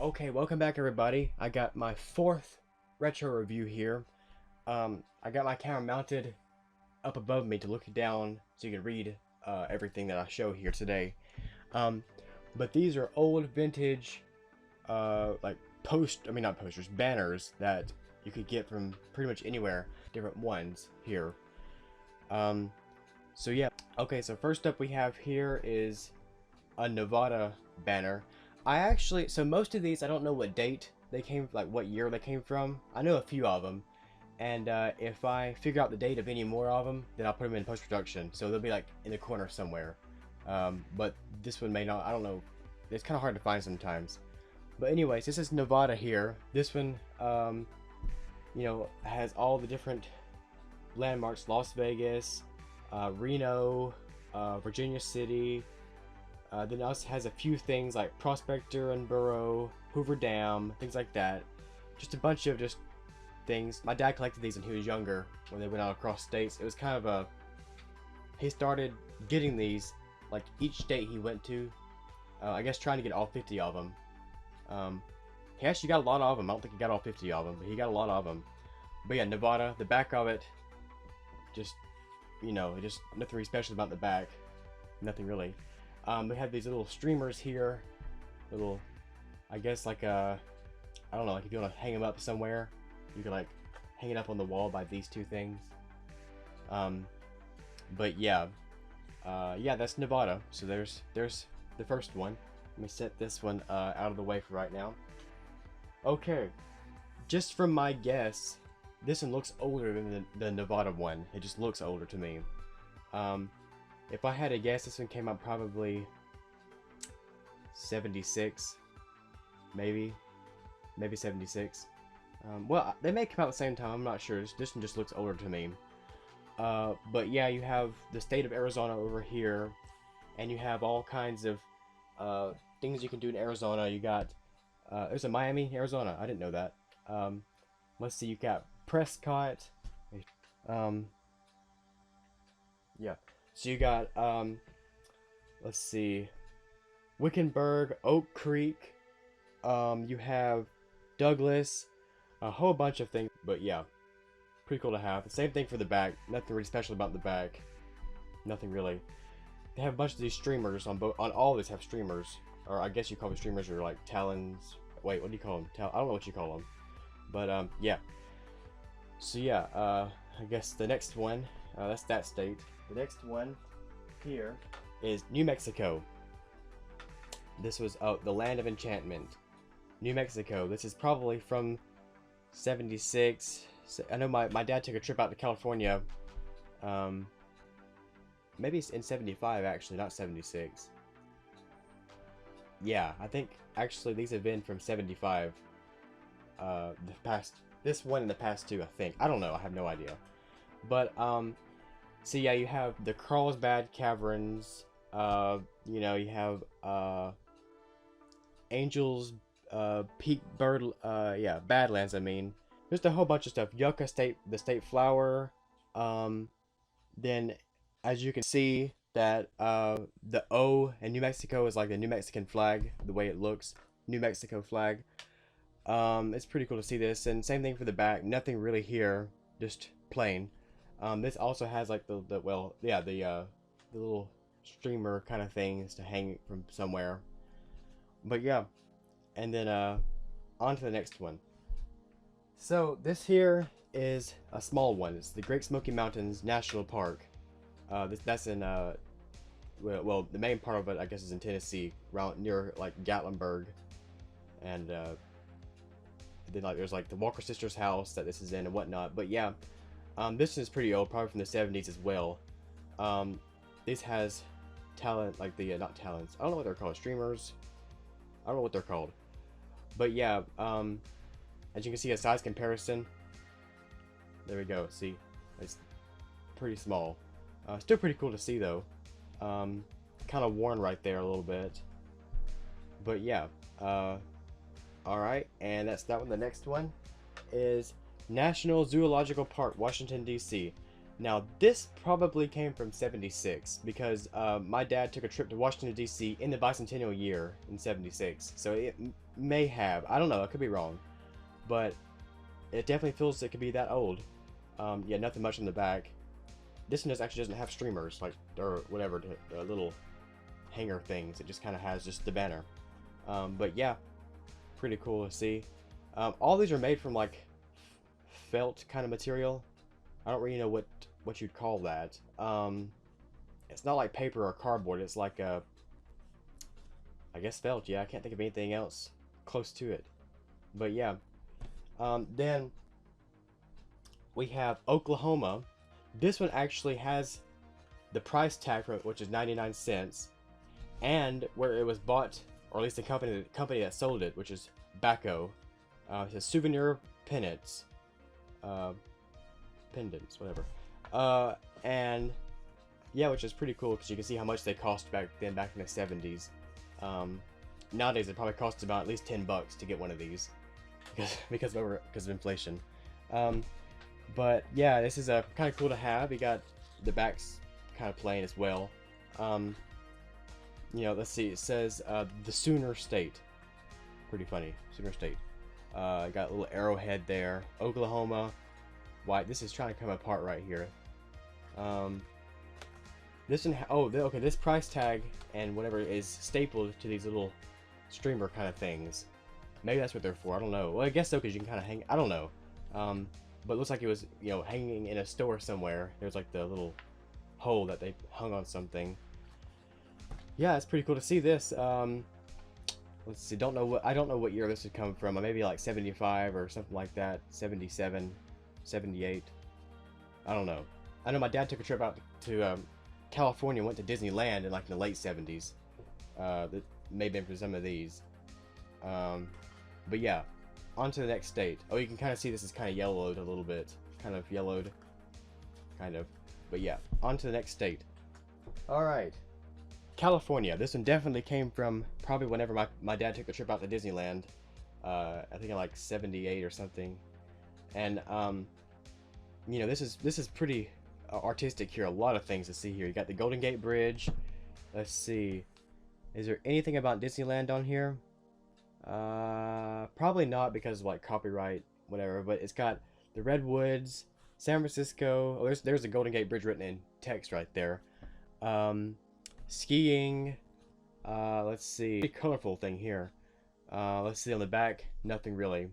Okay, welcome back everybody. I got my fourth retro review here. I got my camera mounted up above me to look down so you can read everything that I show here today. But these are old vintage, like not posters, banners that you could get from pretty much anywhere, different ones here. So yeah. Okay, so first up we have here is a Nevada banner. So most of these, I don't know what date they came, like what year they came from. I know a few of them, and if I figure out the date of any more of them, then I'll put them in post-production, so they'll be like in the corner somewhere. But this one may not, I don't know, it's kind of hard to find sometimes. But anyways, this is Nevada here. This one, has all the different landmarks: Las Vegas, Reno, Virginia City. Then it also has a few things like Prospector and Burrow, Hoover Dam, things like that. Just a bunch of just things. My dad collected these when he was younger, when they went out across states. It was kind of he started getting these, like each state he went to, I guess trying to get all 50 of them. He actually got a lot of them. I don't think he got all 50 of them, but he got a lot of them. But yeah, Nevada, the back of it, just nothing really special about the back. Nothing really. We have these little streamers here, I guess like I don't know, like if you want to hang them up somewhere, you can like hang it up on the wall by these two things. But yeah, that's Nevada. So there's the first one. Let me set this one out of the way for right now. Okay, just from my guess, this one looks older than the Nevada one. It just looks older to me. If I had to guess, this one came out probably 76, maybe 76. Well, they may come out at the same time, I'm not sure. This one just looks older to me. But yeah, you have the state of Arizona over here, and you have all kinds of things you can do in Arizona. You got, there's a Miami, Arizona. I didn't know that. Let's see, you got Prescott. Yeah. So you got, let's see, Wickenburg, Oak Creek, you have Douglas, a whole bunch of things, but yeah, pretty cool to have. The same thing for the back, nothing really special about the back, nothing really. They have a bunch of these streamers on all of these have streamers, or I guess you call them streamers, or like talons, wait, what do you call them? I don't know what you call them, but yeah. So yeah, I guess the next one, that's that state. The next one here is New Mexico. This was the land of enchantment, New Mexico. This is probably from 76. I know my dad took a trip out to California, maybe it's in 75 actually, not 76. Yeah, I think actually these have been from 75. This one and the past two, I think. I don't know, I have no idea. But so yeah, you have the Carlsbad Caverns, you have Angels, Peak Bird, Badlands, I mean. Just a whole bunch of stuff. Yucca State, the state flower. Then, as you can see, that the O in New Mexico is like the New Mexican flag, the way it looks. New Mexico flag. It's pretty cool to see this, and same thing for the back. Nothing really here, just plain. This also has like the little streamer kind of things to hang from somewhere. But yeah, and then on to the next one. So this here is a small one. It's the Great Smoky Mountains National Park. That's in well, the main part of it I guess is in Tennessee, around near like Gatlinburg, and then like there's like the Walker sisters' house that this is in and whatnot. But yeah. This is pretty old, probably from the 70s as well. This has talent, like the, not talents, I don't know what they're called, streamers? I don't know what they're called. But yeah, as you can see, a size comparison. There we go, see? It's pretty small. Still pretty cool to see though. Kind of worn right there a little bit. But yeah, alright, and that's that one. The next one is National Zoological Park, Washington, D.C. Now, this probably came from 76 because my dad took a trip to Washington, D.C. in the bicentennial year in 76. So it may have. I don't know. I could be wrong. But it definitely feels it could be that old. Yeah, nothing much in the back. This one actually doesn't have streamers, like, or whatever, little hanger things. It just kind of has just the banner. But yeah, pretty cool to see. All these are made from, like, felt kind of material. I don't really know what you'd call that. It's not like paper or cardboard. It's like I guess felt. Yeah, I can't think of anything else close to it. But yeah. Then we have Oklahoma. This one actually has the price tag for it, which is 99 cents, and where it was bought, or at least the company that sold it, which is Bacco. It says souvenir pendants, whatever. And yeah, which is pretty cool because you can see how much they cost back then, back in the 70s. Nowadays it probably costs about at least $10 to get one of these because of inflation. But yeah, this is kind of cool to have. You got the backs kind of plain as well. You know, let's see. It says the Sooner State. Pretty funny, Sooner State. Got a little arrowhead there. Oklahoma. White. This is trying to come apart right here. This one. Okay. This price tag and whatever is stapled to these little streamer kind of things. Maybe that's what they're for. I don't know. Well, I guess so, because you can kind of hang. I don't know. But it looks like it was, you know, hanging in a store somewhere. There's like the little hole that they hung on something. Yeah, it's pretty cool to see this. Let's see. I don't know what year this would come from. Maybe like 75 or something like that. 77, 78. I don't know. I know my dad took a trip out to California, went to Disneyland in like the late 70s. That may have been for some of these. But yeah, on to the next state. Oh, you can kind of see this is kind of yellowed a little bit. Kind of yellowed. Kind of. But yeah, on to the next state. Alright. California. This one definitely came from probably whenever my dad took the trip out to Disneyland. I think in like 78 or something. And, you know, this is pretty artistic here. A lot of things to see here. You got the Golden Gate Bridge. Let's see. Is there anything about Disneyland on here? Probably not because of like copyright, whatever, but it's got the Redwoods, San Francisco. Oh, there's the Golden Gate Bridge written in text right there. Skiing. Let's see. Pretty colorful thing here. Let's see on the back. Nothing really.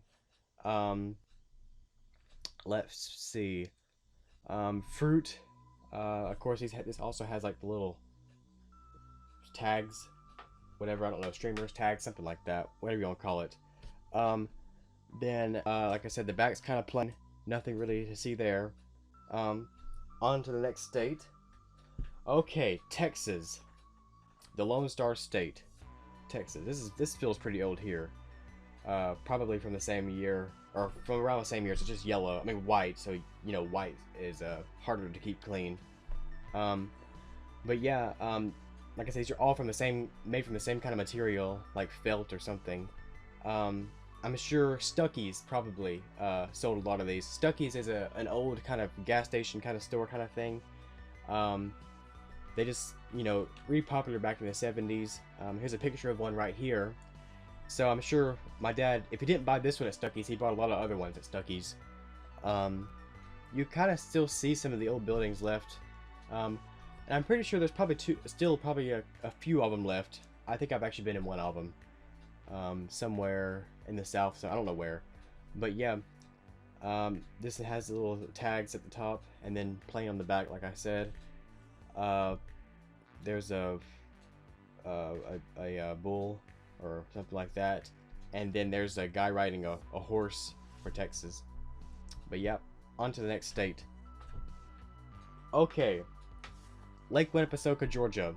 Let's see. Fruit. Of course, this also has like the little tags. Whatever, I don't know, streamers, tags, something like that, whatever you want to call it. Then, like I said, the back's kind of plain, nothing really to see there. On to the next state. Okay, Texas, the Lone Star State, Texas. This feels pretty old here. Probably from the same year, or from around the same year. So it's just yellow. I mean white. So you know, white is harder to keep clean. But yeah. Like I said, these are all made from the same kind of material, like felt or something. I'm sure Stuckey's probably sold a lot of these. Stuckey's is an old kind of gas station kind of store kind of thing. They just, you know, really popular back in the 70s. Here's a picture of one right here. So I'm sure my dad, if he didn't buy this one at Stuckey's, he bought a lot of other ones at Stuckey's. You kind of still see some of the old buildings left. And I'm pretty sure there's probably still a few of them left. I think I've actually been in one of them. Somewhere in the south, so I don't know where. But yeah, this has the little tags at the top, and then plain on the back, like I said. There's a bull, or something like that. And then there's a guy riding a horse for Texas. But yeah, on to the next state. Okay. Lake Winnepesaukah, Georgia.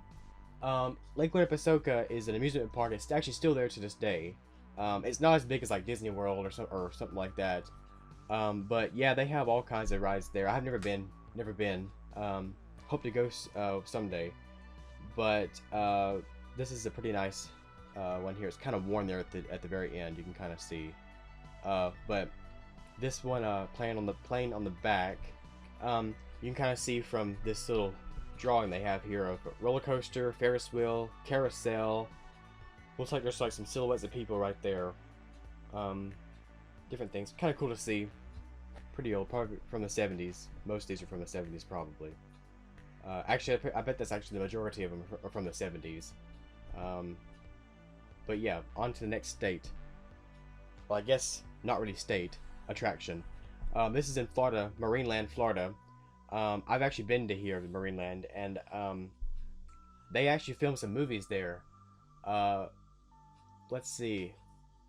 Lake Winnepesaukah is an amusement park. It's actually still there to this day. It's not as big as like Disney World or something like that. But yeah, they have all kinds of rides there. I've never been. Hope to go someday. But this is a pretty nice one here. It's kind of worn there at the very end. You can kind of see. But this one plain on the back. you can kind of see from this little drawing they have here of a roller coaster, Ferris wheel, carousel. Looks like there's like some silhouettes of people right there. Different things. Kind of cool to see. Pretty old, probably from the 70s. Most of these are from the 70s, probably. Actually, I bet that's actually the majority of them are from the 70s. But yeah, on to the next state. Well, I guess not really state, attraction. This is in Florida, Marineland, Florida. I've actually been to here, the Marineland, and they actually filmed some movies there. Let's see.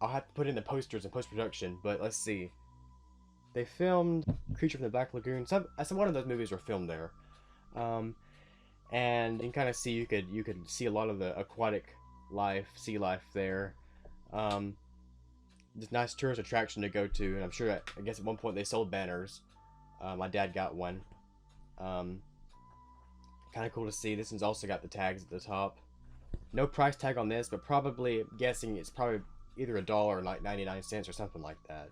I'll have to put in the posters in post-production, but let's see. They filmed Creature from the Black Lagoon. Some one of those movies were filmed there. And you can kind of see you could see a lot of the aquatic life, sea life there. It's a nice tourist attraction to go to, and I'm sure I guess at one point they sold banners. My dad got one. Kind of cool to see. This one's also got the tags at the top. No price tag on this, but probably guessing it's probably either $1 or like 99 cents or something like that.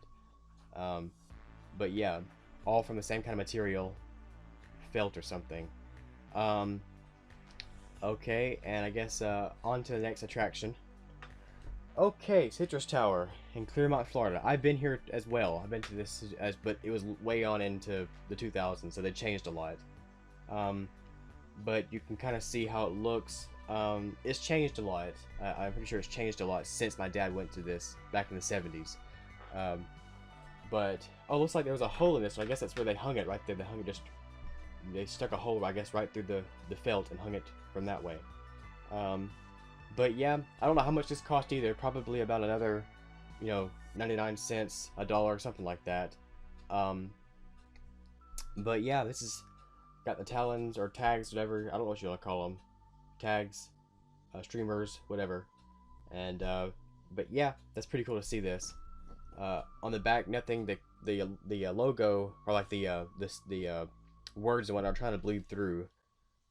But yeah, all from the same kind of material, felt or something. Okay, and I guess on to the next attraction. Okay, Citrus Tower in Clearmont, Florida. I've been here as well. I've been to this, but it was way on into the 2000s, so they changed a lot. But you can kind of see how it looks. It's changed a lot. I'm pretty sure it's changed a lot since my dad went to this back in the 70s. But oh, looks like there was a hole in this one. I guess that's where they hung it right there. They hung it they stuck a hole, I guess, right through the felt and hung it from that way. But yeah, I don't know how much this cost either. Probably about another, 99 cents, $1, something like that. But yeah, this is got the talons or tags, whatever. I don't know what you want to call them. Tags, streamers, whatever. And but yeah, that's pretty cool to see this. On the back, nothing. The logo or like the words and what are trying to bleed through.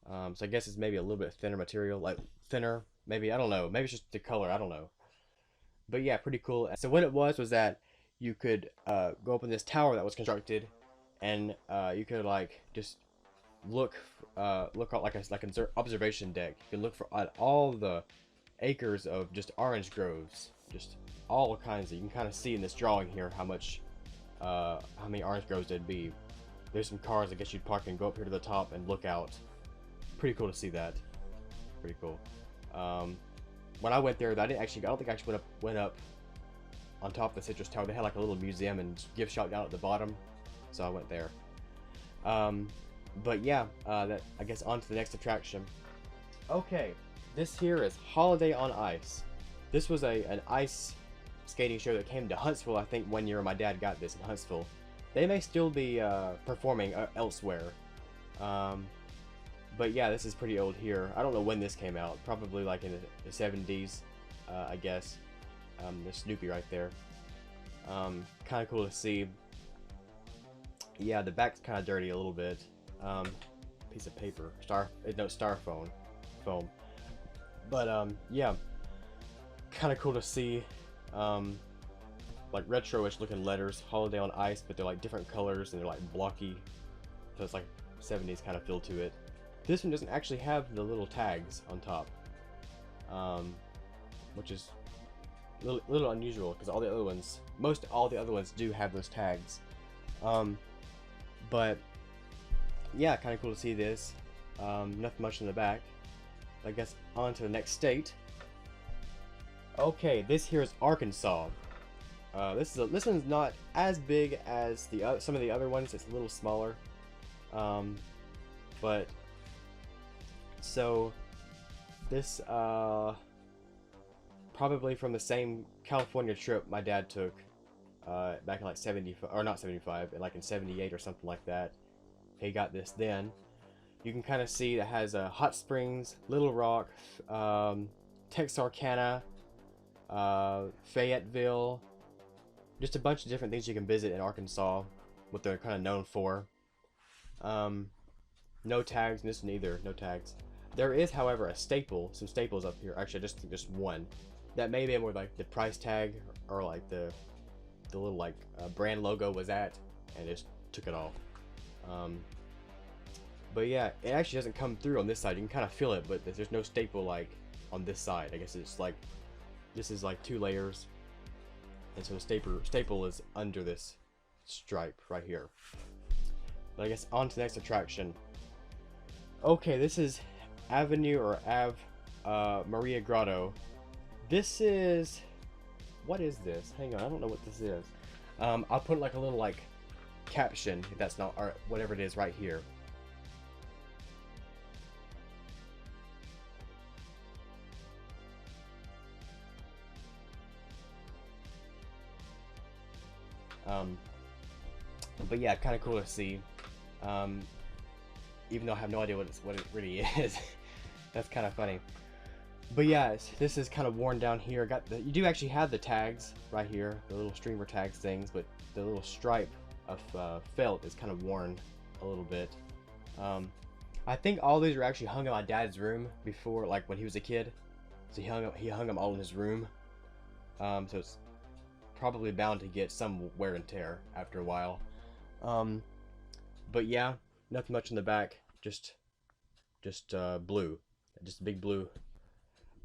So I guess it's maybe a little bit thinner material, like thinner. Maybe, I don't know. Maybe it's just the color. I don't know. But yeah, pretty cool. So what it was that you could go up in this tower that was constructed, and you could like just look out like an observation deck. You can look at all the acres of just orange groves, just all kinds of. You can kind of see in this drawing here how many orange groves there'd be. There's some cars I guess you'd park and go up here to the top and look out. Pretty cool to see that. Pretty cool. When I went there, I don't think I actually went up on top of the Citrus Tower. They had like a little museum and gift shop down at the bottom, so I went there. But yeah, I guess on to the next attraction. Okay, this here is Holiday on Ice. This was an ice skating show that came to Huntsville, I think, one year. My dad got this in Huntsville. They may still be performing elsewhere. But yeah, this is pretty old here. I don't know when this came out. Probably like in the 70s, I guess. There's Snoopy right there. Kind of cool to see. Yeah, the back's kind of dirty a little bit. Piece of paper. Styrofoam. Foam. But yeah, kind of cool to see. Like retro-ish looking letters. Holiday on Ice, but they're like different colors and they're like blocky. So it's like 70s kind of feel to it. This one doesn't actually have the little tags on top, which is a little unusual because all the other ones do have those tags. But yeah, kind of cool to see this. Nothing much in the back. I guess on to the next state. Okay, this here is Arkansas. This one's not as big as some of the other ones. It's a little smaller. But so this probably from the same California trip my dad took back in like 75, or not 75, like in 78 or something like that. He got this then. You can kind of see that has Hot Springs, Little Rock, Texarkana, Fayetteville, just a bunch of different things you can visit in Arkansas, what they're kind of known for. No tags in this one either, no tags. There is, however, some staples up here. Actually, just one. That may be where like the price tag or like the little like brand logo was at, and just took it off. But yeah, it actually doesn't come through on this side. You can kind of feel it, but there's no staple like on this side. I guess it's like, this is like 2 layers, and so the staple is under this stripe right here. But I guess on to the next attraction. Okay, this is Avenue or Ave Maria Grotto. This is, what is this? Hang on, I don't know what this is. I'll put like a little like caption if that's not, or whatever it is right here. But yeah, kind of cool to see. Even though I have no idea what it really is. That's kind of funny. But yeah, this is kind of worn down here. You do actually have the tags right here, the little streamer tags things, but the little stripe of felt is kind of worn a little bit. I think all these are actually hung in my dad's room before, like when he was a kid. So he hung them all in his room. So it's probably bound to get some wear and tear after a while. But yeah, nothing much in the back, just blue, just a big blue.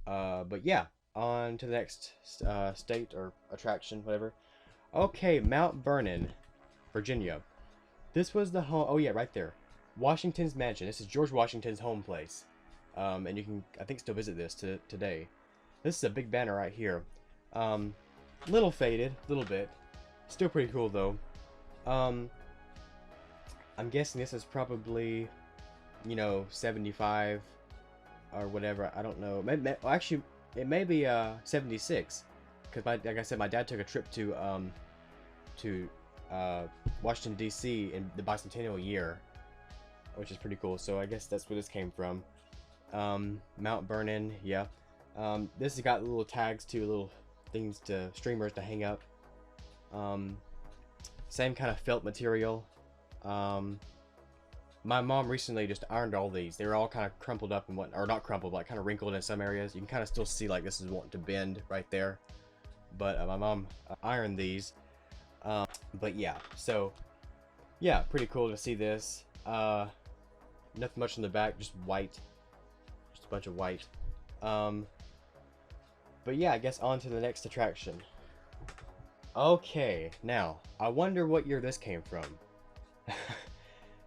But yeah, on to the next state or attraction, whatever. Okay, Mount Vernon, Virginia. This was the home, oh yeah, right there, Washington's mansion. This is George Washington's home place, and you can, I think, still visit this today. This is a big banner right here. Little faded, little bit, still pretty cool though. I'm guessing this is probably, you know, 75 or whatever. I don't know. Well, actually, it may be 76, because like I said, my dad took a trip to Washington D.C. in the bicentennial year, which is pretty cool. So I guess that's where this came from. Mount Vernon, yeah. This has got little tags too, little things to streamers to hang up. Same kind of felt material. My mom recently just ironed all these. They were all kind of crumpled up and what, or not crumpled, but like kind of wrinkled in some areas. You can kind of still see like this is wanting to bend right there. But my mom ironed these. But yeah, so yeah, pretty cool to see this. Nothing much in the back, just white, just a bunch of white. But yeah, I guess on to the next attraction. Okay, now I wonder what year this came from.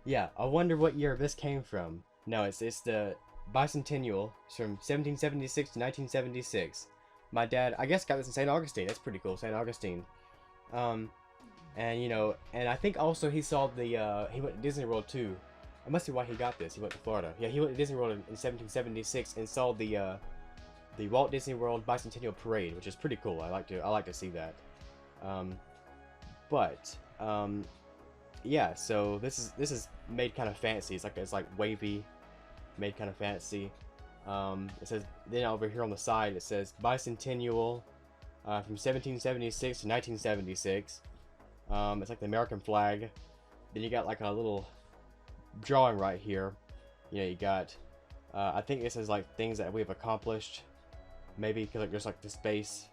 Yeah, I wonder what year this came from. No, it's the bicentennial. It's from 1776 to 1976. My dad, I guess, got this in St. Augustine. That's pretty cool, St. Augustine. And you know, and I think also he saw the he went to Disney World too. I must see why he got this. He went to Florida. Yeah, he went to Disney World in 1776 and saw the Walt Disney World Bicentennial Parade, which is pretty cool. I like to see that. Yeah, so this is made kind of fancy. It's like wavy, made kind of fancy. It says, then over here on the side it says bicentennial from 1776 to 1976. It's like the American flag. Then you got like a little drawing right here. You know, you got I think this is like things that we've accomplished. Maybe because like there's like the space,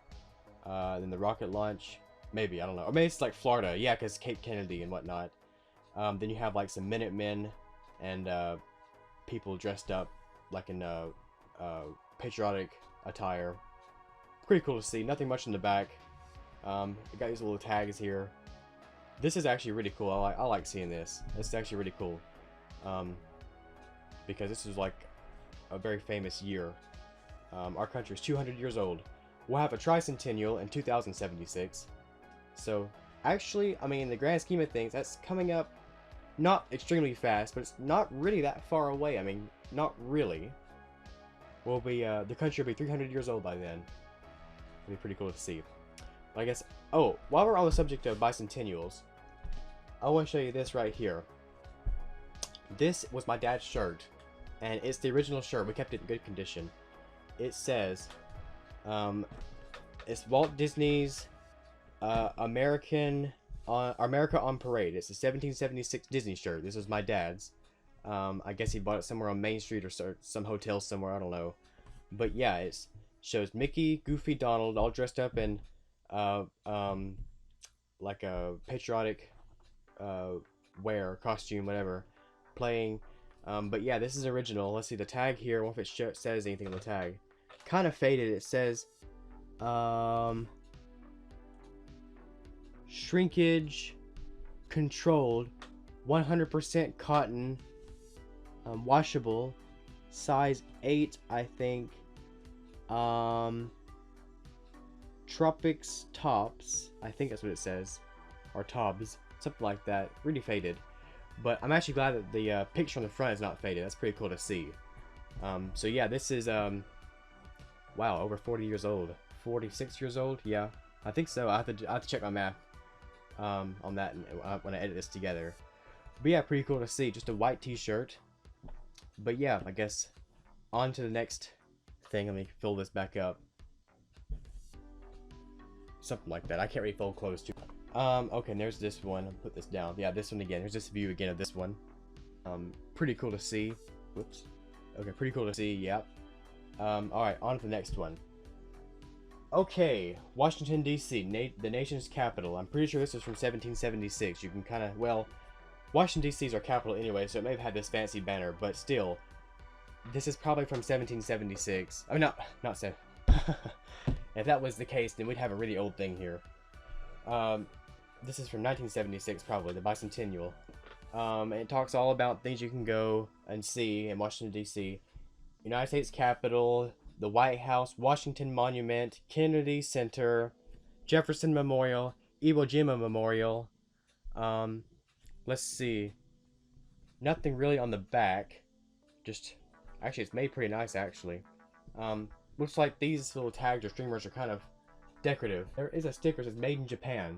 then the rocket launch. Maybe, I don't know. Or maybe it's like Florida. Yeah, because Cape Kennedy and whatnot. Then you have like some Minutemen and people dressed up like in patriotic attire. Pretty cool to see. Nothing much in the back. You got these little tags here. This is actually really cool. I like seeing this. It's actually really cool. Because this is like a very famous year. Our country is 200 years old. We'll have a tricentennial in 2076. So, actually, I mean, in the grand scheme of things, that's coming up not extremely fast, but it's not really that far away. I mean, not really. We'll be, the country will be 300 years old by then. It'll be pretty cool to see. But I guess, oh, while we're on the subject of bicentennials, I want to show you this right here. This was my dad's shirt, and it's the original shirt. We kept it in good condition. It says, it's Walt Disney's America on Parade. It's a 1776 Disney shirt. This is my dad's. I guess he bought it somewhere on Main Street or some hotel somewhere. I don't know. But yeah, it shows Mickey, Goofy, Donald all dressed up in like a patriotic wear, costume, whatever, playing But yeah, this is original. Let's see the tag here. What if it says anything on the tag? Kind of faded. It says, shrinkage controlled, 100% cotton, washable, size 8, I think. Tropics tops, I think that's what it says, or tobs, something like that. Really faded, but I'm actually glad that the picture on the front is not faded. That's pretty cool to see. So yeah, this is wow, over 40 years old, 46 years old. Yeah, I think so. I have to check my math on that when I edit this together. But yeah, pretty cool to see. Just a white t-shirt. But yeah, I guess on to the next thing. Let me fill this back up. Something like that. I can't really fold clothes too. Okay, and there's this one. I'll put this down. Yeah, this one again. Here's this view again of this one. Pretty cool to see. Whoops. Okay, pretty cool to see. Yep. Alright, on to the next one. Okay, Washington, D.C., the nation's capital. I'm pretty sure this is from 1776. You can kind of, well, Washington, D.C. is our capital anyway, so it may have had this fancy banner, but still, this is probably from 1776. I mean, not 7. If that was the case, then we'd have a really old thing here. This is from 1976, probably, the Bicentennial. It talks all about things you can go and see in Washington, D.C. United States Capitol, the White House, Washington Monument, Kennedy Center, Jefferson Memorial, Iwo Jima Memorial. Let's see. Nothing really on the back. Just, actually, it's made pretty nice, actually. Looks like these little tags or streamers are kind of decorative. There is a sticker that says Made in Japan.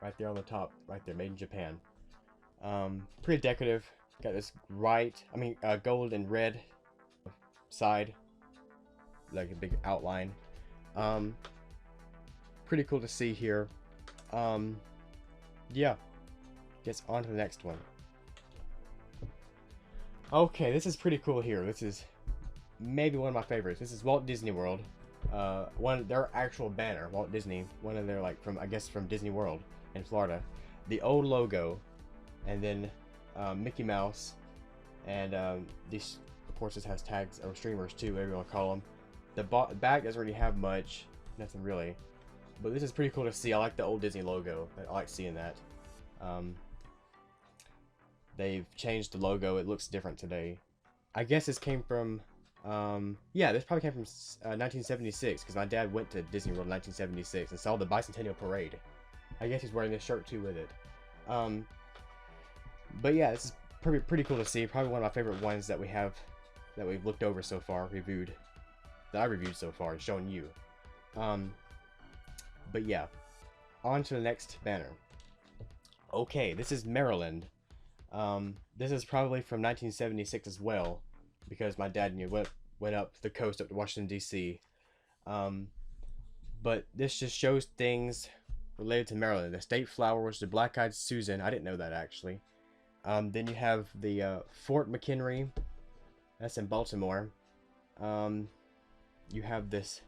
Right there on the top. Right there, Made in Japan. Pretty decorative. Got this gold and red side. Like a big outline. Pretty cool to see here. Yeah. Guess on to the next one. Okay, this is pretty cool here. This is maybe one of my favorites. This is Walt Disney World. Their actual banner, Walt Disney. One of their, like, from Disney World in Florida. The old logo, and then Mickey Mouse, and these, of course, this has tags or streamers too, whatever you want to call them. The back doesn't really have much, nothing really, but this is pretty cool to see. I like the old Disney logo. I like seeing that. They've changed the logo. It looks different today. I guess this came from, yeah, this probably came from 1976, because my dad went to Disney World in 1976 and saw the Bicentennial Parade. I guess he's wearing this shirt too with it. But yeah, this is pretty cool to see. Probably one of my favorite ones that we've looked over so far, that I reviewed so far, and shown you. But yeah, on to the next banner. Okay, this is Maryland. This is probably from 1976 as well, because my dad went up the coast up to Washington, D.C. But this just shows things related to Maryland. The state flower was the black-eyed Susan. I didn't know that, actually. Then you have the Fort McHenry. That's in Baltimore. You have this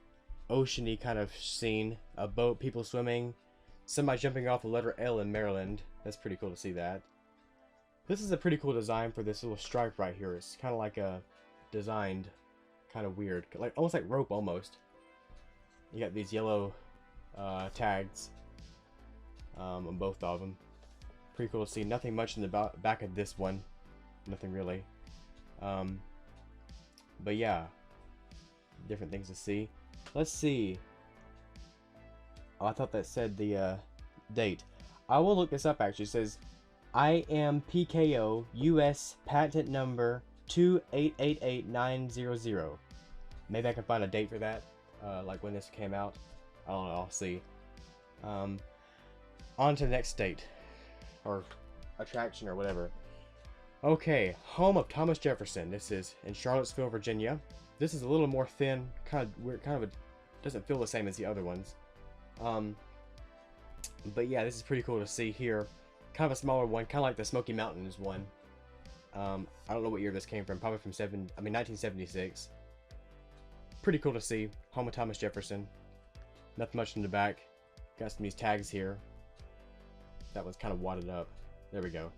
oceany kind of scene. A boat, people swimming. Somebody jumping off the letter L in Maryland. That's pretty cool to see that. This is a pretty cool design for this little stripe right here. It's kind of like a designed, kind of weird, like almost like rope almost. You got these yellow tags on both of them. Pretty cool to see. Nothing much in the back of this one. Nothing really. But yeah, different things to see. Let's see. Oh, I thought that said the date. I will look this up actually. It says IMPKO US patent number 2888900. Maybe I can find a date for that, like when this came out. I don't know, I'll see. On to the next state, or attraction, or whatever. Okay, home of Thomas Jefferson. This is in Charlottesville, Virginia. This is a little more thin, kind of weird, doesn't feel the same as the other ones. But yeah, this is pretty cool to see here. Kind of a smaller one, kind of like the Smoky Mountains one. I don't know what year this came from. Probably from 1976. Pretty cool to see. Home of Thomas Jefferson. Nothing much in the back. Got some of these tags here. That one's kind of wadded up. There we go.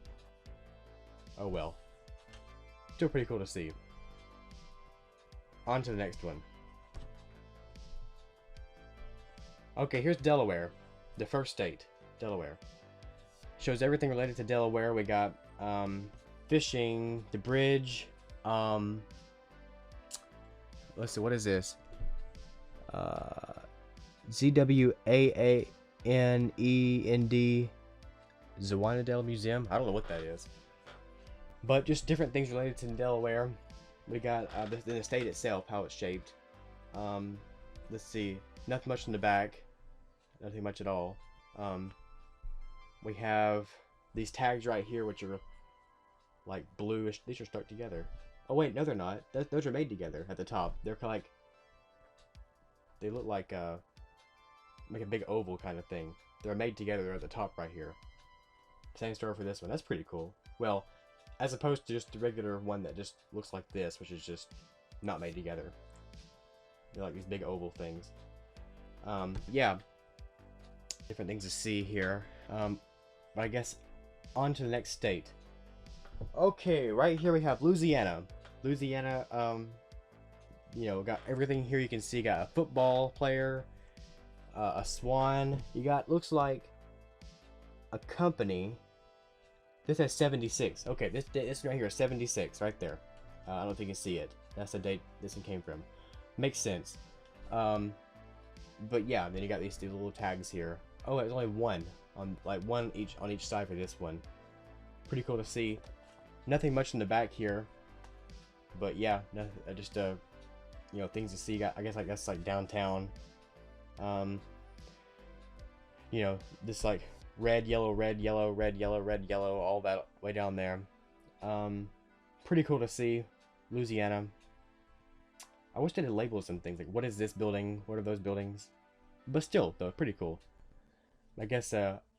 Oh well. On to the next Still pretty cool to see. On to the next one. Okay, here's Delaware, the first state, Delaware. Shows everything related to Delaware. We got fishing, the bridge. Let's see, what is this? ZWAANEND Zwanadale Museum. I don't know what that is, but just different things related to Delaware. We got the state itself, how it's shaped. Let's see, nothing much in the back, nothing much at all. We have these tags right here, which are like bluish. These are stuck together. Oh wait, no, they're not. Those are made together at the top. They're like, they look like a big oval kind of thing. They're made together. They're at the top right here. Same story for this one. That's pretty cool. Well, as opposed to just the regular one that just looks like this, which is just not made together. They're like these big oval things. Yeah, different things to see here. But I guess on to the next state. Okay, right here we have Louisiana. Louisiana, you know, got everything here you can see. Got a football player, a swan. You got, looks like a company. This has 76. Okay, this right here is 76 right there. I don't think you can see it. That's the date this one came from. Makes sense. But yeah, then you got these little tags here. Oh, there's only one on, like one each on each side for this one. Pretty cool to see. Nothing much in the back here, but yeah, no, just you know, things to see. I guess like that's like downtown. You know, this like red, yellow, red, yellow, red, yellow, red, yellow, all that way down there. Pretty cool to see. Louisiana. I wish they had labels and things like, what is this building? What are those buildings? But still, though, pretty cool. I guess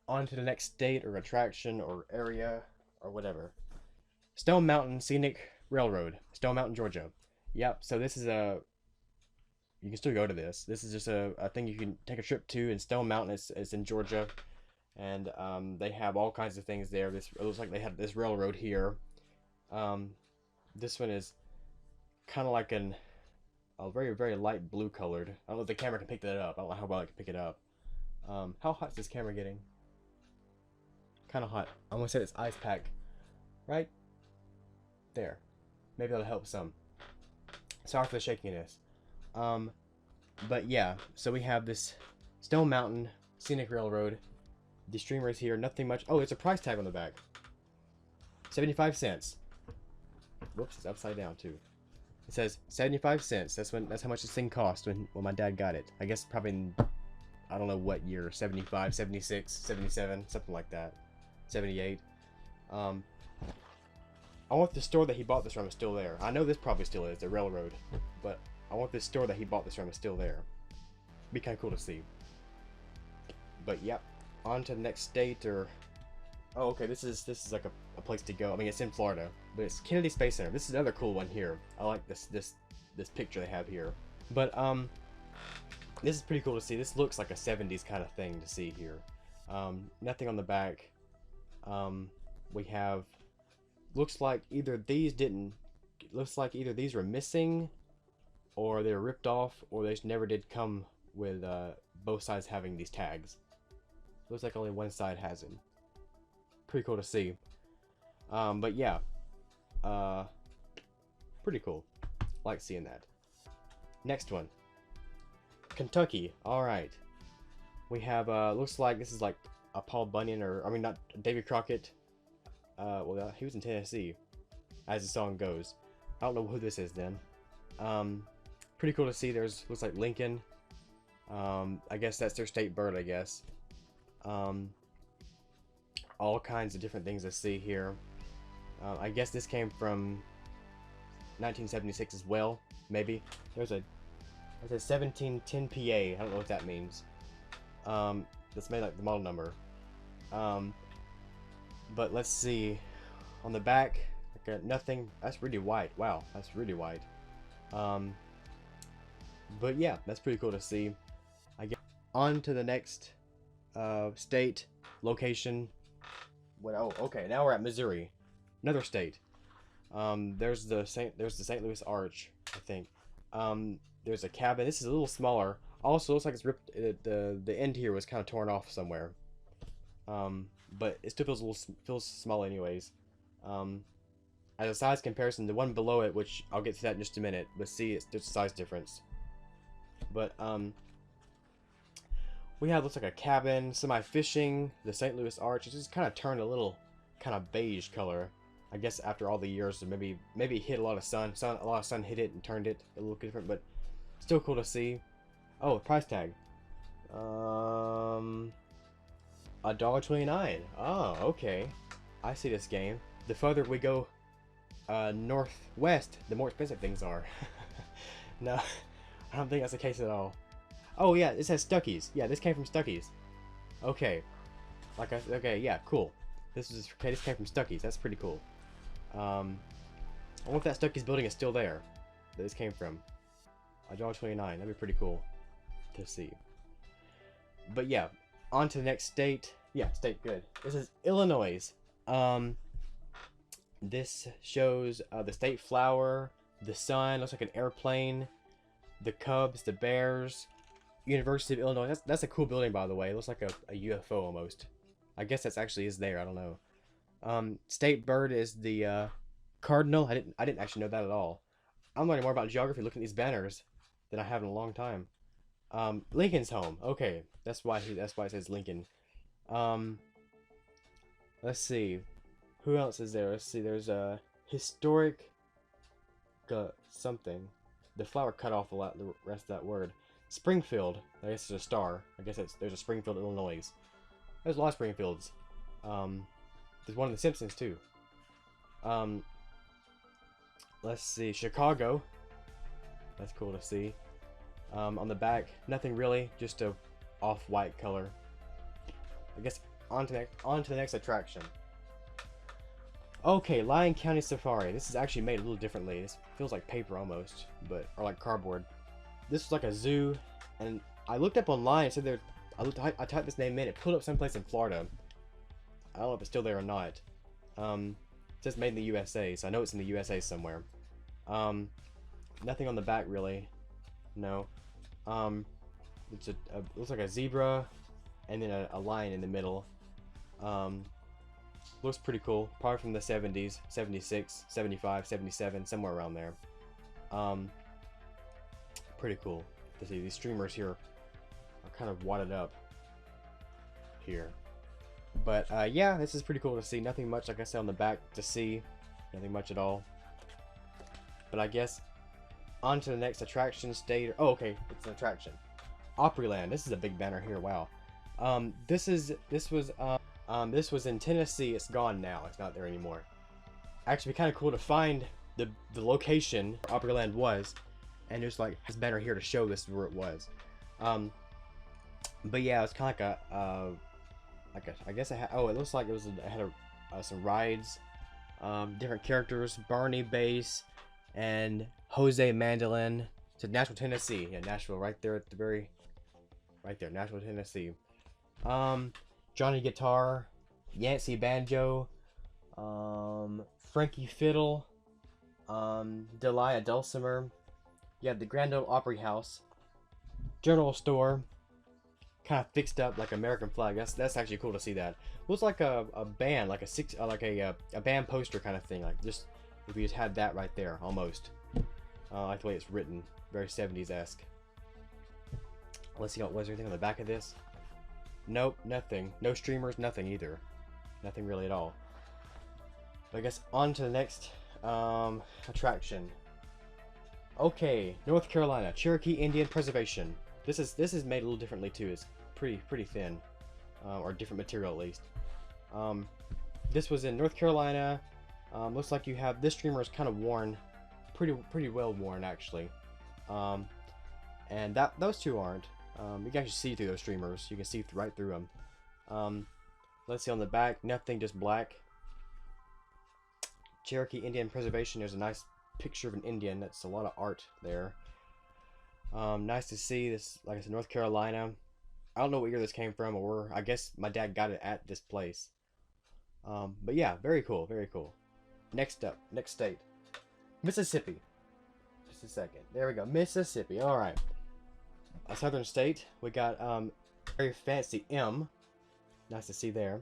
on to the next state or attraction or area or whatever. Stone Mountain Scenic Railroad, Stone Mountain, Georgia. Yep. So this is a. You can still go to this. This is just a thing you can take a trip to in Stone Mountain. It's in Georgia, and they have all kinds of things there. It looks like they have this railroad here. This one is kind of like a very, very light blue colored. I don't know if the camera can pick that up. I don't know how well I can pick it up. How hot is this camera getting? Kind of hot. I'm gonna say it's ice pack, right there. Maybe that'll help some. Sorry for the shakiness. But yeah, so we have this Stone Mountain Scenic Railroad. The streamers here, nothing much. Oh, it's a price tag on the back. 75 cents. Whoops, it's upside down too. It says 75 cents. That's how much this thing cost when my dad got it. I guess probably in, I don't know what year, 75, 76, 77, something like that. 78. I want the store that he bought this from is still there. I know this probably still is, the railroad, but I want this store that he bought this from is still there. Be kind of cool to see. But yep, on to the next state or. Oh, okay. This is like a place to go. I mean, it's in Florida, but it's Kennedy Space Center. This is another cool one here. I like this picture they have here. But this is pretty cool to see. This looks like a 70s kind of thing to see here. Nothing on the back. We have. Looks like either these were missing, or they were ripped off, or they just never did come with both sides having these tags. Looks like only one side has it. Pretty cool to see. But yeah, pretty cool. Like seeing that. Next one, Kentucky. All right, we have looks like this is like a Paul Bunyan, or I mean not Davy Crockett. Well, he was in Tennessee, as the song goes. I don't know who this is then. Pretty cool to see. Looks like Lincoln. I guess that's their state bird, I guess. All kinds of different things to see here. I guess this came from 1976 as well, maybe. There's a 1710 PA. I don't know what that means. That's made like the model number. But let's see. On the back, okay, nothing. That's really white. Wow, that's really white. But yeah, that's pretty cool to see. I get on to the next state location. Oh, okay. Now we're at Missouri, another state. There's the St. Louis Arch, I think. There's a cabin. This is a little smaller. Also looks like it's ripped. The end here was kind of torn off somewhere. But it still feels small anyways. Um, as a size comparison, the one below it, which I'll get to that in just a minute, but see, there's a size difference. But we have looks like a cabin, semi-fishing, the St. Louis Arch. It's just kind of turned a little kind of beige color. I guess after all the years, maybe hit a lot of sun. A lot of sun hit it and turned it a little different, but still cool to see. Oh, price tag. $1.29. Oh, okay. I see this game. The further we go northwest, the more expensive things are. No, I don't think that's the case at all. Oh yeah, it says Stuckey's. Yeah, this came from Stuckey's. Okay. Okay, yeah, cool. This came from Stuckey's. That's pretty cool. I wonder if that Stuckey's building is still there that this came from. $1.29. That'd be pretty cool to see. But yeah, on to the next state. Yeah, state, good. This is Illinois. This shows the state flower, the sun, looks like an airplane, the Cubs, the Bears, University of Illinois. That's a cool building, by the way. It looks like a UFO almost. I guess that's actually is there. I don't know. State bird is the cardinal. I didn't actually know that at all. I'm learning more about geography looking at these banners than I have in a long time. Lincoln's home. Okay, that's why it says Lincoln. Let's see. Who else is there? Let's see. There's a historic something. The flower cut off the rest of that word. Springfield. I guess it's a star. I guess there's a Springfield, Illinois. There's a lot of Springfields. There's one in The Simpsons too. Let's see. Chicago. That's cool to see. On the back, nothing really, just a off-white color. I guess on to the next attraction. Okay, Lyon County Safari. This is actually made a little differently. This feels like paper almost, or like cardboard. This is like a zoo, and I looked up online. It said there. I typed this name in. It pulled up someplace in Florida. I don't know if it's still there or not. It says made in the USA, so I know it's in the USA somewhere. Nothing on the back really. No. It's looks like a zebra, and then a lion in the middle. Looks pretty cool. Probably from the 70s, 76, 75, 77, somewhere around there. Pretty cool to see. These streamers here are kind of wadded up here. But yeah, this is pretty cool to see. Nothing much, like I said, on the back to see. Nothing much at all. But I guess on to the next attraction state. Oh, okay, it's an attraction. Opryland. This is a big banner here. Wow. This was in Tennessee. It's gone now. It's not there anymore. Actually, kind of cool to find the location where Opryland was, and there's like this banner here to show this is where it was. But yeah, it's kind of like I guess it had. Oh, it looks like it had some rides, different characters. Barney bass and Jose mandolin. To Nashville, Tennessee. Yeah, Nashville, right there at the very, right there, Nashville, Tennessee. Johnny guitar, Yancey banjo, Frankie fiddle, Delia dulcimer. You have the Grand Ole Opry House, general store, kind of fixed up like American flag. That's actually cool to see that. Looks like a band, like a band poster kind of thing. Like just if you just had that right there, almost. I like the way it's written, very 70s-esque. Let's see, was there anything on the back of this? Nope, nothing. No streamers, nothing either. Nothing really at all. But I guess on to the next attraction. Okay, North Carolina, Cherokee Indian Preservation. This is made a little differently too. It's pretty thin, or different material at least. This was in North Carolina. Looks like you have this streamer is kind of worn, pretty well worn actually. And those two aren't. You can actually see through those streamers. You can see right through them. Let's see on the back, nothing, just black. Cherokee Indian Preservation. There's a nice picture of an Indian. That's a lot of art there. Nice to see this. Like I said, North Carolina. I don't know what year this came from, or I guess my dad got it at this place. But yeah, very cool, very cool. next state. Mississippi. Just a second. There we go. Mississippi. Alright. A southern state. We got very fancy M. Nice to see there.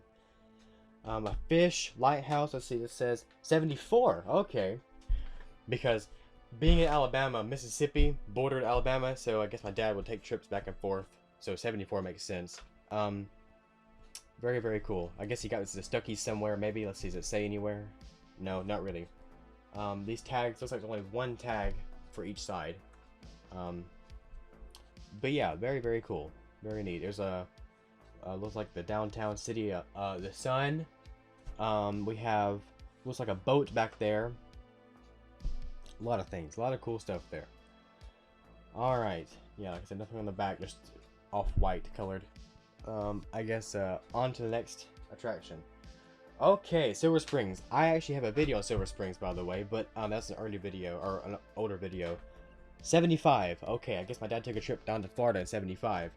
A fish lighthouse. Let's see. It says 74. Okay. Because being in Alabama, Mississippi bordered Alabama, so I guess my dad would take trips back and forth. So 74 makes sense. Very, very cool. I guess he got this Stuckey somewhere, maybe. Let's see, does it say anywhere? No, not really. These tags, looks like there's only one tag for each side. But yeah, very, very cool. Very neat. There's a, looks like the downtown city, the sun. We have, looks like a boat back there. A lot of things, a lot of cool stuff there. Alright, yeah, like I said, nothing on the back, just off-white colored. I guess on to the next attraction. Okay, Silver Springs. I actually have a video on Silver Springs, by the way, but that's an early video, or an older video. 75. Okay, I guess my dad took a trip down to Florida in 75.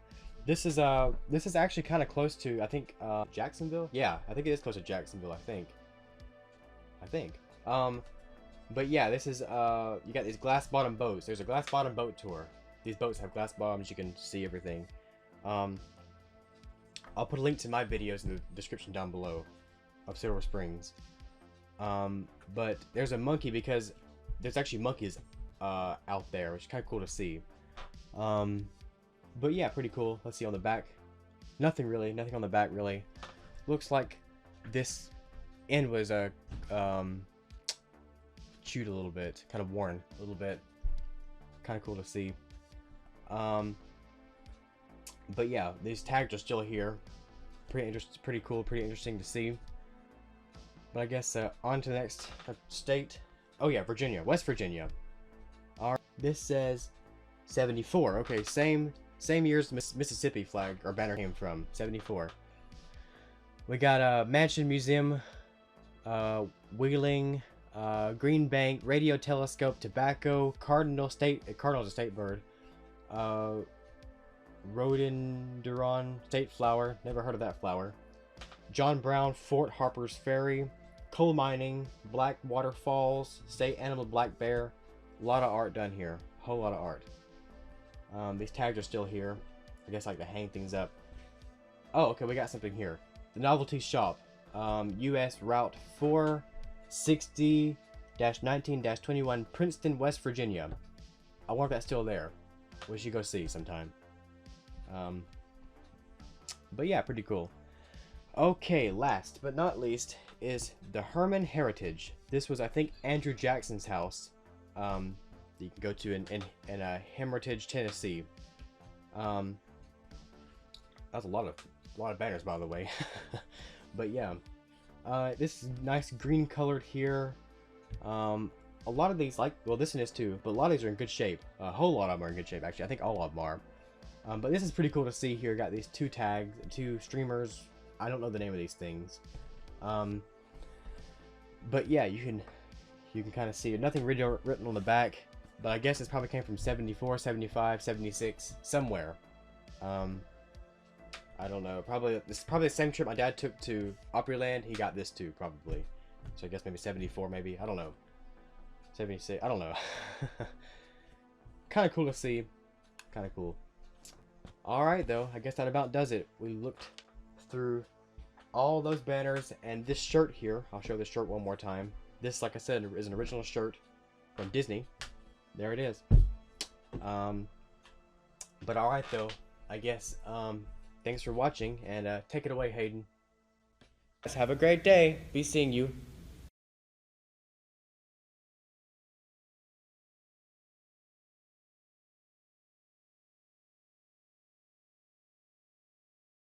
This is actually kind of close to, I think, Jacksonville? Yeah, I think it is close to Jacksonville, I think. But yeah, this is, you got these glass bottom boats. There's a glass bottom boat tour. These boats have glass bottoms, you can see everything. I'll put a link to my videos in the description down below of Silver Springs. But there's a monkey because there's actually monkeys out there, which is kind of cool to see. But yeah, pretty cool. Let's see on the back. Nothing on the back really. Looks like this end was chewed a little bit, kind of worn a little bit. Kind of cool to see. But yeah, these tags are still here. Pretty cool, pretty interesting to see. But I guess on to the next state. Oh yeah, Virginia, West Virginia. Alright, this says 74. Okay, same year as Mississippi flag or banner came from. 74. We got a Mansion Museum, Wheeling, Green Bank, Radio Telescope, Tobacco, Cardinal's a state bird. Rhododendron state flower, never heard of that flower. John Brown, Fort Harper's Ferry, coal mining, Black Waterfalls, state animal black bear. A lot of art done here, whole lot of art. These tags are still here. I guess like to hang things up. Oh, okay, we got something here. The Novelty Shop, U.S. Route 460-19-21, Princeton, West Virginia. I wonder if that's still there. We should go see sometime. But yeah, pretty cool. Okay, last but not least is the Hermitage. This was, I think, Andrew Jackson's house. That you can go to in Hermitage, Tennessee. That's a lot of banners, by the way. But yeah, this is nice green colored here. A lot of these, like, well, this one is too, but a lot of these are in good shape. A whole lot of them are in good shape, actually. I think all of them are. But this is pretty cool to see here. Got these two tags, two streamers. I don't know the name of these things. But yeah, you can kind of see it. Nothing written on the back, but I guess this probably came from 74, 75, 76, somewhere. I don't know. This is probably the same trip my dad took to Opryland. He got this too, probably. So I guess maybe 74, maybe. I don't know. 76. I don't know. Kind of cool to see. Kind of cool. Alright, though. I guess that about does it. We looked through all those banners and this shirt here. I'll show this shirt one more time. This, like I said, is an original shirt from Disney. There it is. But alright, though. I guess, thanks for watching, and take it away, Hayden. Have a great day. Be seeing you.